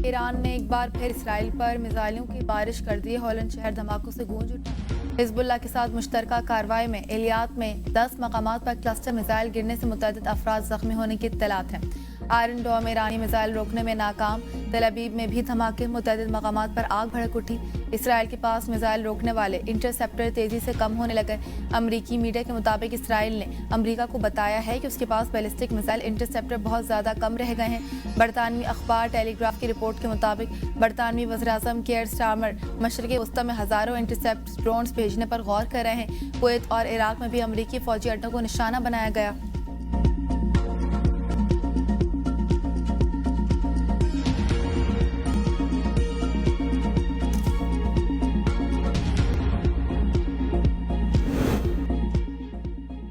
Iran ने एक बार फिर इसराइल पर मिसाइलों की बारिश कर दी। होलन शहर धमाकों से गूंज उठा। हिजबुल्लाह के साथ मुश्तरका कार्रवाई में एलियात में 10 मकामात पर क्लस्टर मिसाइल गिरने से मुतअद्दिद अफराद जख्मी होने की इत्तलात हैं। आयरन डोम ईरानी मिसाइल रोकने में नाकाम। तल अवीव में भी धमाके, मुतअद्दिद मकामात पर आग भड़क उठी। इसराइल के पास मिसाइल रोकने वाले इंटरसेप्टर तेजी से कम होने लगे। अमरीकी मीडिया के मुताबिक इसराइल ने अमरीका को बताया है कि उसके पास बैलिस्टिक मिसाइल इंटरसेप्टर बहुत ज़्यादा कम रह गए हैं। बरतानवी अखबार टेलीग्राफ की रिपोर्ट के मुताबिक बरतानवी वज़ीर-ए-आज़म केयर स्टारमर मशरिक़ वस्ती में हज़ारों इंटरसेप्ट ड्रोन्स भेजने पर गौर कर रहे हैं। कुवैत और इराक में भी अमरीकी फौजी अड्डों को निशाना बनाया गया।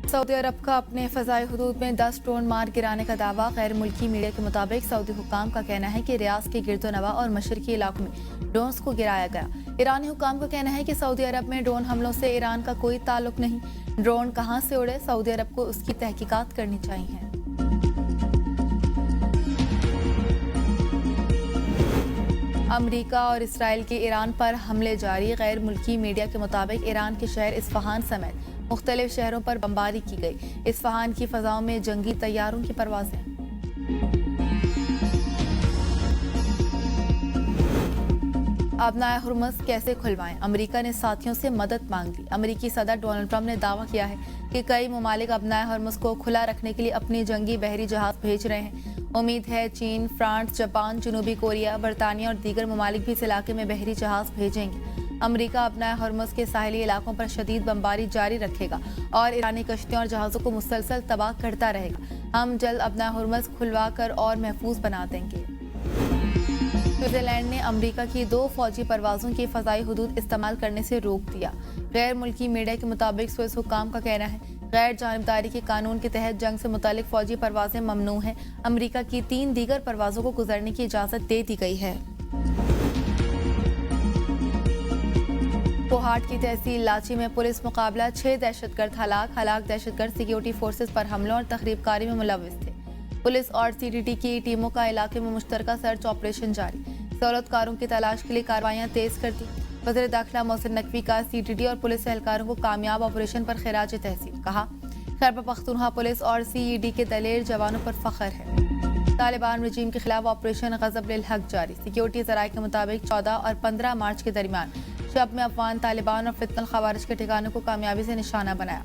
सऊदी अरब का अपने फ़ज़ाई हुदूद में 10 ड्रोन मार गिराने का दावा। गैर मुल्की मीडिया के मुताबिक सऊदी हुकाम का कहना है कि रियाज के गिरदोनवा और मशरकी इलाकों में ड्रोन्स को गिराया गया। ईरानी हुकाम का कहना है कि सऊदी अरब में ड्रोन हमलों से ईरान का कोई ताल्लुक नहीं। ड्रोन कहाँ से उड़े, सऊदी अरब को उसकी तहकीकात करनी चाहिए। अमरीका और इसराइल के ईरान पर हमले जारी। गैर मुल्की मीडिया के मुताबिक ईरान के शहर इस्फहान समेत मुख्तलिफ शहरों पर बमबारी की गई। इस्फहान की फ़ज़ाओं में जंगी तैयारों की परवाज़ें। अपनाए हुर्मुज़ कैसे खुलवाएं, अमरीका ने साथियों से मदद मांग ली। अमरीकी सदर डोनाल्ड ट्रंप ने दावा किया है कि कई ममालिक अपनाए हुर्मुज़ को खुला रखने के लिए अपनी जंगी बहरी जहाज भेज रहे हैं। उम्मीद है चीन, फ्रांस, जापान, जनूबी कोरिया, बरतानिया और दीगर ममालिक भी इस इलाके में बहरी जहाज भेजेंगे। अमरीका अपनाए हुर्मुज़ के साहिली इलाकों पर शदीद बमबारी जारी रखेगा और ईरानी कश्तियों और जहाज़ों को मुसलसल तबाह करता रहेगा। हम जल्द अपना हुर्मुज़ खुलवा कर और महफूज बना देंगे। स्विट्ज़रलैंड ने अमरीका की 2 फौजी परवाज़ों की फ़ज़ाई हुदूद इस्तेमाल करने से रोक दिया। गैर मुल्की मीडिया के मुताबिक स्विस हुकाम का कहना है गैर जानिबदारी के कानून के तहत जंग से मुतालिक फौजी परवाज़ें ममनू हैं। अमरीका की 3 दीगर परवाज़ों को गुजरने की इजाज़त दे दी गई है। कोहाट की तहसील लाची में पुलिस मुकाबला, 6 दहशतगर्द हलाक दहशतगर्द सिक्योरिटी फोर्सेस पर हमलों और तखरीबकारी में मुलव्विस थे। पुलिस और सीटीटी की टीमों का इलाके में मुश्तरका सर्च ऑपरेशन जारी। सहूलतकारों की तलाश के लिए कार्रवाइयां तेज कर दी। वज़ीर दाखिला मोहसिन नकवी का सीटीटी और पुलिस एहलकारों को कामयाब ऑपरेशन पर खिराज तहसीन। कहा, खैबर पख्तूनख्वा पुलिस और सीईडी के दलेर जवानों पर फख्र है। तालिबान रजीम के खिलाफ ऑपरेशन गज़ब लिल हक जारी। सिक्योरिटी ज़राए के मुताबिक 14 और 15 मार्च के दरमियान शब में अफगान तालिबान और फितनल खवारिज के ठिकानों को कामयाबी से निशाना बनाया।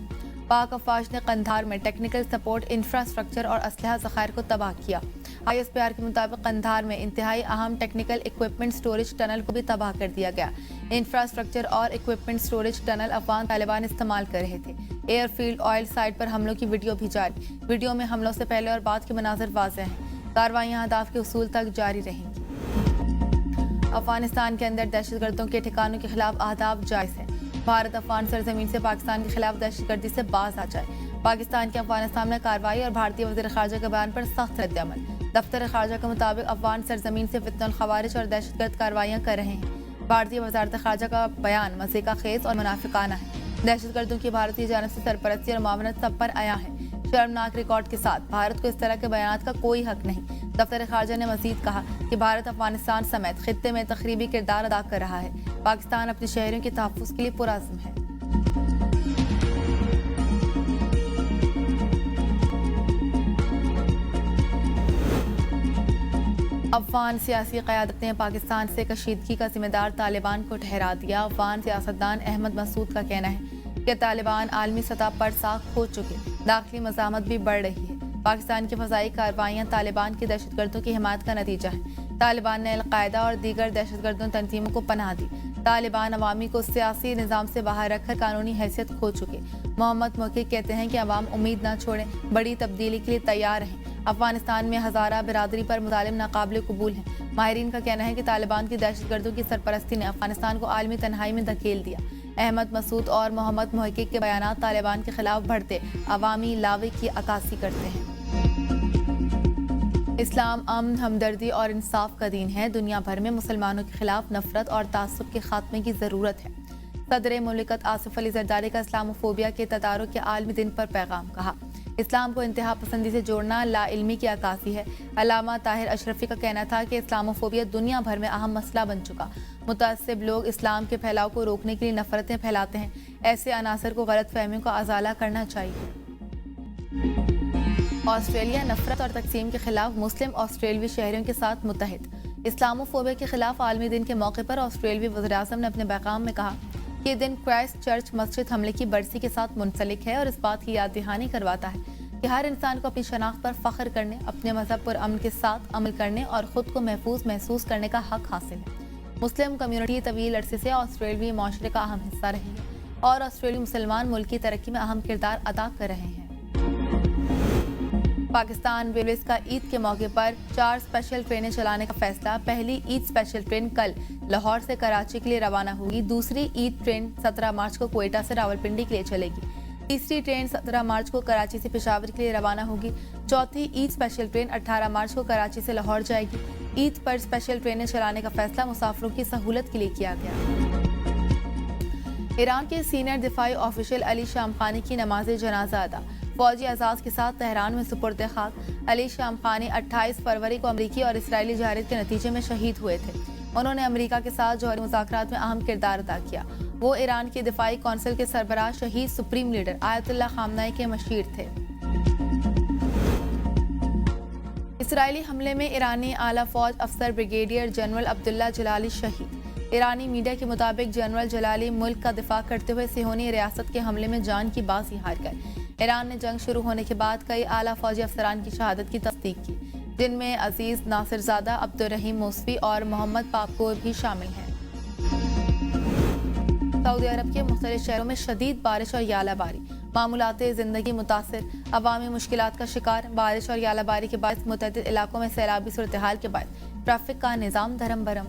पाक अफवाज ने कंधार में टेक्निकल सपोर्ट, इंफ्रास्ट्रक्चर और असलहा ज़खायर को तबाह किया। ISPR के मुताबिक कंधार में इंतहाई अहम टेक्निकल इक्विपमेंट स्टोरेज टनल को भी तबाह कर दिया गया। इंफ्रास्ट्रक्चर और equipment storage tunnel Afghan Taliban इस्तेमाल कर रहे थे। एयरफील्ड ऑयल साइट पर हमलों की वीडियो भी जारी। वीडियो में हमलों से पहले और बाद के मनाज़र वाज़ेह हैं। कार्रवाइयाँ अहदाफ के उसूल तक जारी रहेंगी। अफगानिस्तान के अंदर दहशतगर्दों के ठिकानों के खिलाफ अहदाफ जायज़ है। भारत अफगान सरजमीन से पाकिस्तान के खिलाफ दहशतगर्दी से बाज आ जाए। पाकिस्तान के अफगानिस्तान में कार्रवाई और भारतीय वज़ीर ख़ारजा के बयान पर सख्त रद्द-ए-अमल। दफ्तर ख़ारजा के मुताबिक अफगान सरजमीन से फितनल खवारिज और दहशतगर्द कार्रवाइयाँ कर रहे हैं। भारतीय वज़ारत ख़ारजा का बयान मज़ीक़ा खेज़ और मुनाफिकाना है। दहशतगर्दों की भारतीय जानिब से सरपरस्ती और मामनत सब पर आया है। शर्मनाक रिकॉर्ड के साथ भारत को इस तरह के बयान का कोई हक नहीं। दफ्तर ख़ारजा ने मज़ीद कहा कि भारत अफगानिस्तान समेत खित्ते में तखरीबी किरदार अदा कर रहा है। पाकिस्तान अपने शहरियों के तहफ़्फ़ुज़ के लिए पुरअज़्म है। अफगान सियासी क़यादत ने पाकिस्तान से कशीदगी का जिम्मेदार तालिबान को ठहरा दिया। अफगान सियासतदान अहमद मसूद का कहना है कि तालिबान आलमी सतह पर साख हो चुके, दाखिली मज़ामत भी बढ़ रही है। पाकिस्तान की फ़ज़ाई कार्रवाइयाँ तालिबान की दहशतगर्दों की हिमायत का नतीजा है। तालिबान ने अल-कायदा और दीगर दहशतगर्दों तंजीमों को पनाह दी। तालिबान अवामी को सियासी निज़ाम से बाहर रखकर कानूनी हैसियत खो चुके। मोहम्मद मोहकिक कहते हैं कि अवाम उम्मीद न छोड़ें, बड़ी तब्दीली के लिए तैयार हैं। अफगानिस्तान में हज़ारा बिरादरी पर मुज़ालिम नाकाबिल कबूल हैं। माहिरीन का कहना है कि तालिबान की दहशतगर्दों की सरपरस्ती ने अफगानिस्तान को आलमी तन्हाई में धकेल दिया। अहमद मसूद और मोहम्मद मोहकिक के बयानात तालिबान के खिलाफ बढ़ते अवामी लावे की अक्कासी करते हैं। इस्लाम अमन, हमदर्दी और इंसाफ का दीन है। दुनिया भर में मुसलमानों के खिलाफ नफरत और तासुब के खात्मे की ज़रूरत है। सदर मुमलिकत आसिफ अली जरदारी का इस्लामोफोबिया के तदारुक के आलमी दिन पर पैगाम। कहा, इस्लाम को इंतहा पसंदी से जोड़ना लाइल्मी की अक्कासी है। अल्लामा ताहिर अशरफी का कहना था कि इस्लामोफोबिया दुनिया भर में अहम मसला बन चुका। मुतअस्सिब लोग इस्लाम के फैलाव को रोकने के लिए नफरतें फैलाते हैं। ऐसे अनासर को गलत फहमियों का अजाला करना चाहिए। ऑस्ट्रेलिया नफरत और तकसीम के खिलाफ मुस्लिम ऑस्ट्रेलवी शहरियों के साथ मुत्तहिद। इस्लामोफोबिया के खिलाफ आलमी दिन के मौके पर ऑस्ट्रेलवी वज़ीर-ए-आज़म ने अपने पैगाम में कहा कि ये दिन क्राइस्ट चर्च मस्जिद हमले की बरसी के साथ मुंसलिक है और इस बात की याद दहानी करवाता है कि हर इंसान को अपनी शनाख्त पर फख्र करने, अपने मजहब पर अमन के साथ अमल करने और खुद को महफूज महसूस करने का हक हासिल है। मुस्लिम कम्युनिटी तवील अरसे से ऑस्ट्रेलवी माशरे का अहम हिस्सा रही है और ऑस्ट्रेलियाई मुसलमान मुल्क की तरक्की में अहम किरदार अदा कर रहे हैं। पाकिस्तान रेलवेज का ईद के मौके पर 4 स्पेशल ट्रेनें चलाने का फैसला। पहली ईद स्पेशल ट्रेन कल लाहौर से कराची के लिए रवाना होगी। दूसरी ईद ट्रेन 17 मार्च को क्वेटा से रावलपिंडी के लिए चलेगी। तीसरी ट्रेन 17 मार्च को कराची से पेशावर के लिए रवाना होगी। चौथी ईद स्पेशल ट्रेन 18 मार्च को कराची से लाहौर जाएगी। ईद पर स्पेशल ट्रेनें चलाने का फैसला मुसाफिरों की सहूलत के लिए किया गया। ईरान के सीनियर दिफाई ऑफिशियल अली शामखानी की नमाज जनाजा अदा। फौजी एजाज के साथ तेहरान में सुपुर्द खाक। अली शामखानी 28 फरवरी को अमरीकी और इसराइली जहारियत के नतीजे में शहीद हुए थे। उन्होंने अमरीका के साथ जौहरी मुज़ाकरात में अहम किरदार अदा किया। वो ईरान के दिफाई कौंसिल के सरबराह शहीद सुप्रीम लीडर आयतुल्लाह खामनाई के मशीर थे। इसराइली हमले में ईरानी आला फौज अफसर ब्रिगेडियर जनरल अब्दुल्ला जलाली शहीद। ईरानी मीडिया के मुताबिक जनरल जलाली मुल्क का दिफा करते हुए सिहोनी रियासत के हमले में जान की बाजी हार गए। ईरान ने जंग शुरू होने के बाद कई आला फौजी अफसरान की शहादत की तस्दीक की, जिनमें अजीज नासिरजादा, अब्दुर्रहीम मौसवी और मोहम्मद पाकोर भी शामिल हैं। सऊदी अरब के मुख्तलिफ शहरों में शदीद बारिश और यालाबारी। मामूलाते जिंदगी मुतासिर, अवामी मुश्किलात का शिकार। बारिश और यालाबारी के बाद मुतअद्दिद इलाकों में सैलाबी सूरत हाल के बाद ट्रैफिक का निज़ाम धरम बरम।